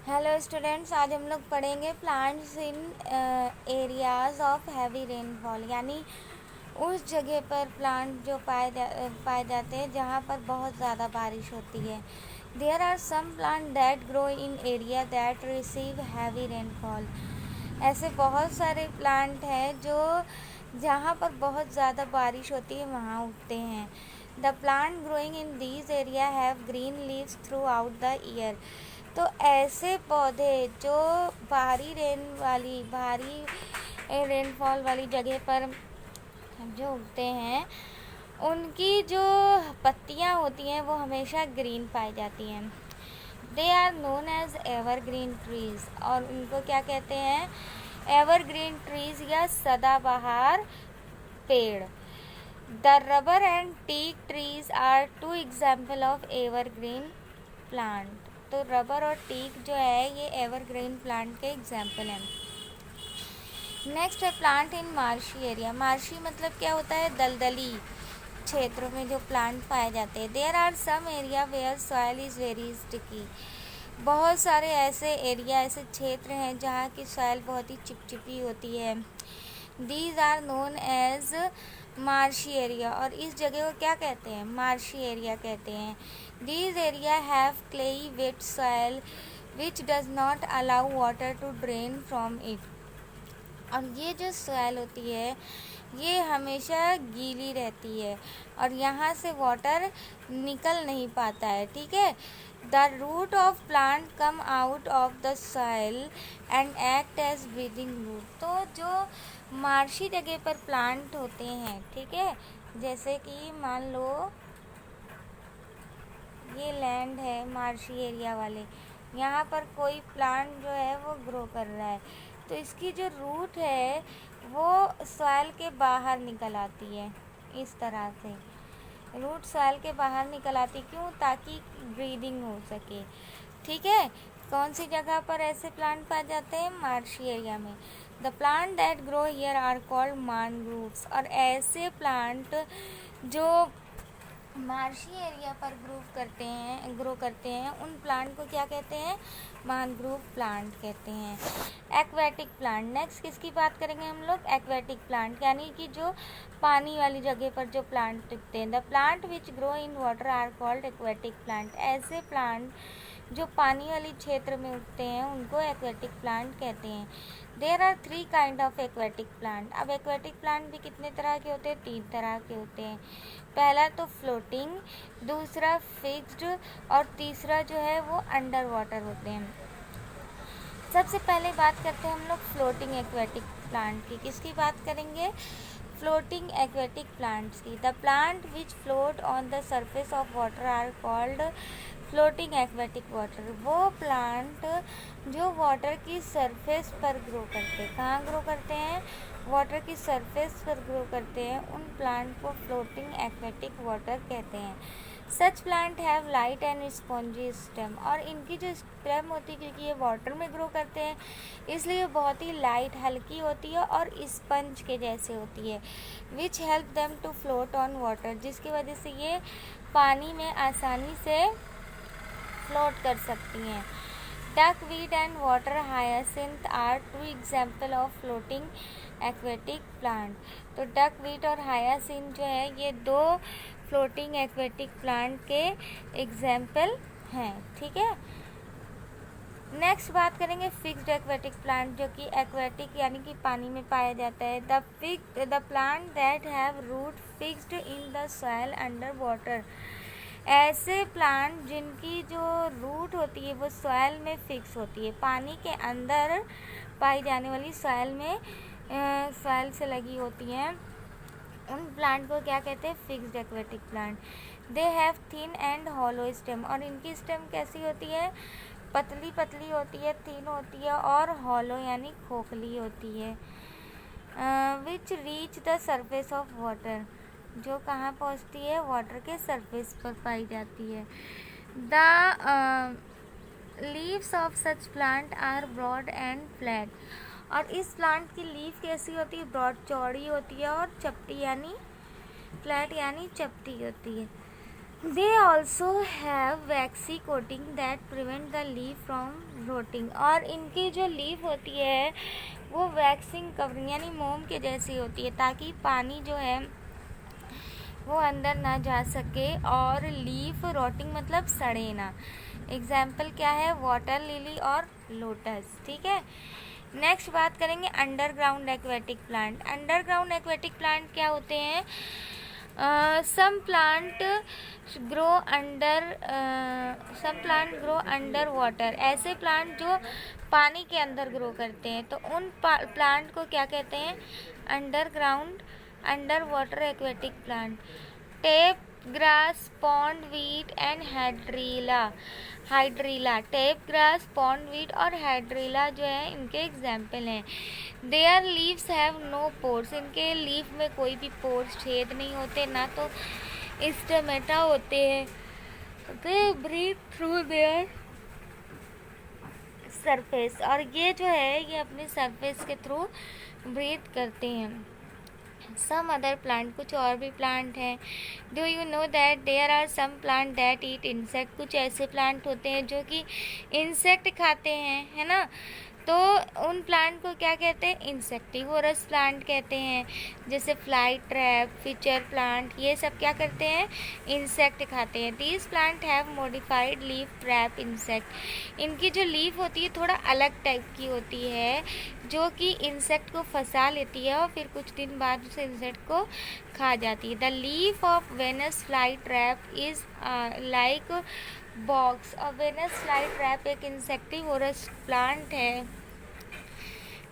Hello students, आज हम लोग पढ़ेंगे plants in areas of heavy rainfall, यानी उस जगह पर प्लांट जो पाए जाते हैं जहाँ पर बहुत ज़्यादा बारिश होती है। There are some plant that grow in area that receive heavy rainfall. ऐसे बहुत सारे प्लांट हैं जो जहाँ पर बहुत ज़्यादा बारिश होती है वहाँ उगते हैं। The plant growing in these area have green leaves through out the year. तो ऐसे पौधे जो भारी रेनफॉल वाली जगह पर जो उगते हैं, उनकी जो पत्तियां होती हैं वो हमेशा ग्रीन पाई जाती हैं। They are known as evergreen trees, और उनको क्या कहते हैं? एवरग्रीन ट्रीज या सदाबहार पेड़। The rubber and teak trees are two example of evergreen plant. तो रबर और टीक जो है ये एवरग्रीन प्लांट के एग्जाम्पल हैं। नेक्स्ट है plant in marshy area. Marshy मतलब क्या होता है? दलदली क्षेत्रों में जो प्लांट पाए जाते हैं। There are some area where soil is very sticky. बहुत सारे ऐसे क्षेत्र हैं जहाँ की सॉइल बहुत ही चिपचिपी होती है। These are known as marshy area, और इस जगह को क्या कहते हैं? मार्शी एरिया कहते हैं। These area have clayey wet soil which does not allow water to drain from it. और ये जो सॉइल होती है ये हमेशा गीली रहती है और यहाँ से वाटर निकल नहीं पाता है। ठीक है। The root of plant come out of the soil and act as breathing root. तो जो मार्शी जगह पर प्लांट होते हैं, ठीक है, जैसे कि मान लो ये लैंड है मार्शी एरिया वाले, यहाँ पर कोई प्लांट जो है वो ग्रो कर रहा है, तो इसकी जो रूट है वो सॉइल के बाहर निकल आती है। इस तरह से रूट सॉइल के बाहर निकल आती, क्यों? ताकि ब्रीदिंग हो सके। ठीक है। कौन सी जगह पर ऐसे प्लांट पाए जाते हैं? मार्शी एरिया में। The plant that grow here are called mangroves. और ऐसे प्लांट जो मार्शी एरिया पर ग्रो करते हैं उन प्लांट को क्या कहते हैं? मैनग्रोव प्लांट कहते हैं। Aquatic plant. नेक्स्ट किसकी बात करेंगे हम लोग? एक्वेटिक प्लांट, यानी कि जो पानी वाली जगह पर जो प्लांट उगते हैं। The plant which grow in water are called aquatic plant. ऐसे प्लांट जो पानी वाली क्षेत्र में उगते हैं उनको एक्वेटिक प्लांट कहते हैं। There are 3 kind of aquatic plant. अब एक्वेटिक प्लांट भी कितने तरह के होते हैं? 3 तरह के होते हैं। पहला तो फ्लोटिंग, दूसरा फिक्स्ड, और तीसरा जो है वो अंडर वाटर होते हैं। सबसे पहले बात करते हैं हम लोग फ्लोटिंग एक्वेटिक प्लांट की। किसकी बात करेंगे? फ्लोटिंग एक्वेटिक प्लांट्स की। The plant which float on the surface of water are called floating aquatic water. वो प्लांट जो वाटर की सरफेस पर ग्रो करते हैं। कहाँ ग्रो करते हैं? वाटर की सरफेस पर ग्रो करते हैं, उन प्लांट को फ्लोटिंग एक्वेटिक वाटर कहते हैं। Such plant have light and spongy stem. और इनकी जो स्टेम होती है, क्योंकि ये वाटर में ग्रो करते हैं इसलिए बहुत ही लाइट, हल्की होती है और स्पंज के जैसे होती है। Which help them to float on water, जिसकी वजह से ये पानी में आसानी से फ्लोट कर सकती हैं। Duckweed and water hyacinth are 2 example of floating aquatic plant. तो डकवीट और हायासिंथ जो है ये 2 फ्लोटिंग एक्वेटिक प्लांट के एग्जाम्पल हैं। ठीक है। नेक्स्ट बात करेंगे फिक्स्ड एक्वेटिक प्लांट, जो कि एक्वेटिक यानी कि पानी में पाया जाता है। The plant that have root fixed in the soil under water. ऐसे प्लांट जिनकी जो रूट होती है वो सॉइल में फिक्स होती है, पानी के अंदर पाई जाने वाली सॉइल से लगी होती हैं, उन प्लांट को क्या कहते हैं? Fixed aquatic plant. They have thin and hollow stem. और इनकी स्टेम कैसी होती है? पतली पतली होती है, थिन होती है और हॉलो यानी खोखली होती है। Which reach the surface of water. जो कहाँ पहुँचती है? वाटर के सरफेस पर पाई जाती है। The leaves of such plant are broad and flat. और इस प्लांट की लीफ कैसी होती है? ब्रॉड, चौड़ी होती है, और चपटी यानी फ्लैट यानी चपटी होती है। They also have waxy coating that prevent the leaf from rotting, और इनकी जो लीफ होती है वो वैक्सिंग कवरिंग यानी मोम के जैसी होती है, ताकि पानी जो है वो अंदर ना जा सके और लीफ रोटिंग मतलब सड़े ना। एग्जाम्पल क्या है, वाटर लिली और लोटस। ठीक है, नेक्स्ट बात करेंगे underground aquatic plant. Underground aquatic plant क्या होते हैं? Some plant grow under water. ऐसे प्लांट जो पानी के अंदर ग्रो करते हैं, तो उन प्लांट को क्या कहते हैं? Underground under water aquatic plant. Tape grass, pond weed and hydrilla. Tape grass, pond weed और हाइड्रीला जो है इनके एग्जाम्पल हैं। Their leaves have no pores. इनके लीफ में कोई भी पोर्स, छेद नहीं होते, ना तो स्टेमेटा होते हैं। They breathe through their surface, और ये जो है ये अपने सरफेस के थ्रू ब्रीथ करते हैं। सम अदर प्लांट, कुछ और भी प्लांट हैं। Do you know that there are some plant that eat insect. कुछ ऐसे प्लांट होते हैं जो कि इंसेक्ट खाते हैं, है ना, तो उन प्लांट को क्या कहते हैं? इंसेक्टिवोरस प्लांट कहते हैं। जैसे फ्लाई ट्रैप, फिचर प्लांट, ये सब क्या करते हैं? इंसेक्ट खाते हैं। These plant have modified leaf trap insect. इनकी जो लीफ होती है थोड़ा अलग टाइप की होती है, जो कि इंसेक्ट को फंसा लेती है और फिर कुछ दिन बाद उस इंसेक्ट को खा जाती है। The leaf of Venus fly trap is like box. और वेनस फ्लाई ट्रैप एक इंसेक्टिवोरस प्लांट है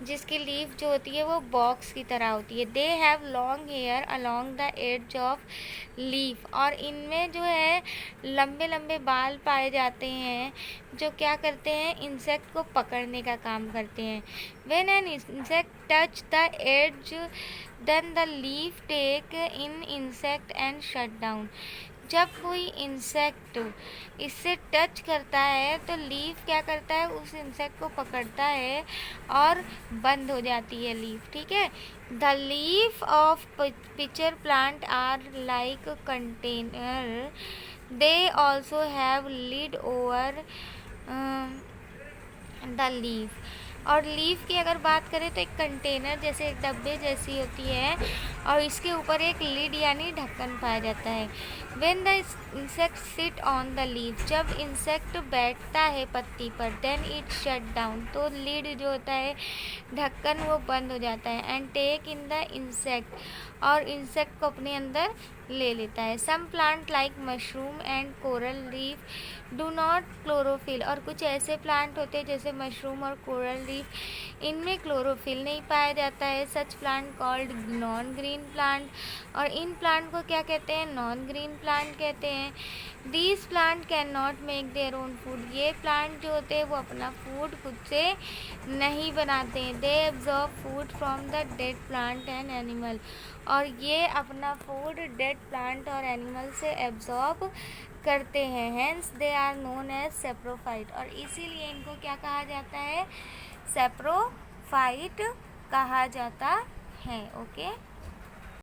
जिसकी लीफ जो होती है वो बॉक्स की तरह होती है। They have long hair along the edge of leaf, और इनमें जो है लंबे लंबे बाल पाए जाते हैं जो क्या करते हैं? इंसेक्ट को पकड़ने का काम करते हैं। When an insect touch the edge then the leaf take in insect and shut down. जब कोई इंसेक्ट इससे टच करता है तो लीफ क्या करता है? उस इंसेक्ट को पकड़ता है और बंद हो जाती है लीफ। ठीक है, the leaf of pitcher plant are like container. They also have lid over the leaf. और लीफ की अगर बात करें तो एक कंटेनर जैसे, एक डब्बे जैसी होती है, और इसके ऊपर एक लिड यानी ढक्कन पाया जाता है। When the insect sit on the leaf, जब इंसेक्ट बैठता है पत्ती पर, देन इट शट डाउन, तो लिड जो होता है ढक्कन वो बंद हो जाता है। And take in the insect, और इंसेक्ट को अपने अंदर ले लेता है। Some plant like mushroom and coral reef do not chlorophyll. और कुछ ऐसे प्लांट होते हैं जैसे मशरूम और कोरल रीफ, इनमें क्लोरोफिल नहीं पाया जाता है। Such plant called non green plant, और इन प्लांट को क्या कहते हैं? नॉन ग्रीन प्लांट कहते हैं। These plant can not make their own food. ये प्लांट जो होते हैं वो अपना फूड खुद से नहीं बनाते हैं। They absorb food from the dead plant and animal, और ये अपना फूड डेड प्लांट और एनिमल से एब्जॉर्ब करते हैं। Hence they are known as saprophyte, और इसीलिए इनको क्या कहा जाता है? सेप्रोफाइट कहा जाता है। ओके।